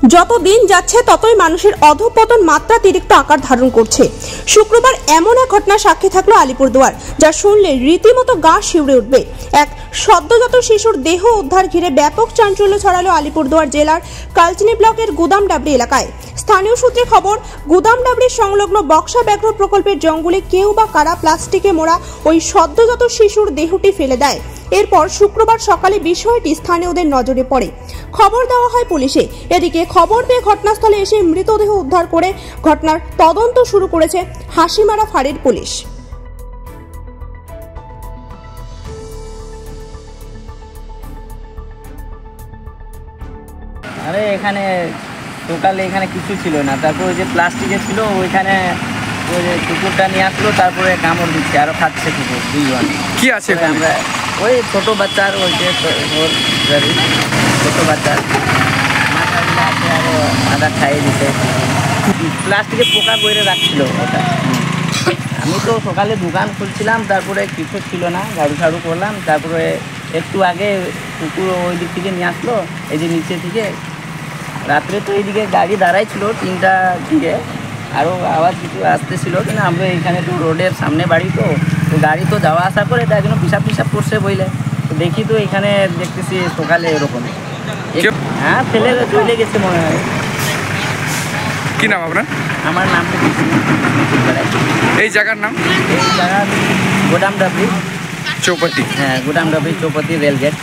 যত দিন যাচ্ছে ততই মানুষের অধঃপতন মাত্রাতিরিক্ত আকার ধারণ করছে। শুক্রবার এমন এক ঘটনার সাক্ষী থাকলো আলিপুরদুয়ার, যা শুনলে রীতিমতো গা শিউরে উঠবে। এক সদ্যজাত শিশুর দেহ উদ্ধার ঘিরে ব্যাপক চাঞ্চল্য ছড়ালো আলিপুরদুয়ার জেলার কালচিনি ব্লকের গুদামডাবরি এলাকায়। স্থানীয় সূত্রে খবর, গুদামডাবরি সংলগ্ন বক্সা ব্যাঘ্র প্রকল্পের জঙ্গলে কেউ বা কারা প্লাস্টিকে মোড়া ওই সদ্যজাত শিশুর দেহটি ফেলে দেয়। এরপর শুক্রবার সকালে বিষয়টি স্থানীয়দের নজরে পড়ে। খবর দেওয়া হয় পুলিশে। এদিকে খবর পেয়ে ঘটনাস্থলে এসে মৃতদেহ উদ্ধার করে ঘটনার তদন্ত শুরু করেছে হাসিমারা ফাঁড়ির পুলিশ। আরে এখানে টোটালি এখানে কিছু ছিল না, তারপর ওই যে প্লাস্টিকে ছিল ওইখানে ওই যে কুকুরটা নিয়ে আসলো, তারপরে কামড় দিচ্ছে, আরও খাচ্ছে কুকুর দুইজন। কি আছে আমরা ওই ছোটো বাচ্চার ওই যে ছোটো বাচ্চার মাথাগুলো আছে, আরও আদা খাইয়ে দিতে প্লাস্টিকে পোকা বইরে রাখছিল ওটা। আমি তো সকালে দোকান খুলছিলাম, তারপরে কিছু ছিল না, ঝাড়ু ঝাড়ু করলাম, তারপরে একটু আগে কুকুর ওই দিক থেকে নিয়ে আসলো, এই যে নিচে থেকে। রাত্রে তো এইদিকে গাড়ি দাঁড়াই ছিল 3টার দিকে, আরও আওয়াজ কিছু আসতেছিল, কিন্তু আমরা এখানে তো রোডের সামনে বাড়ি, তো গাড়ি তো যাওয়া আসা করে, তাই জন্য পিসাব করছে বইলে। তো দেখি তো এখানে দেখতেছি সকালে এরকম। হ্যাঁ, ফেলে চলে গেছে মনে হয়। কি নাম আপনার? আমার নাম তো এই জায়গার নাম? এই জায়গা গুদামডাবরি চৌপাতি। হ্যাঁ, গুদামডাবরি চৌপাতি রেলগেট।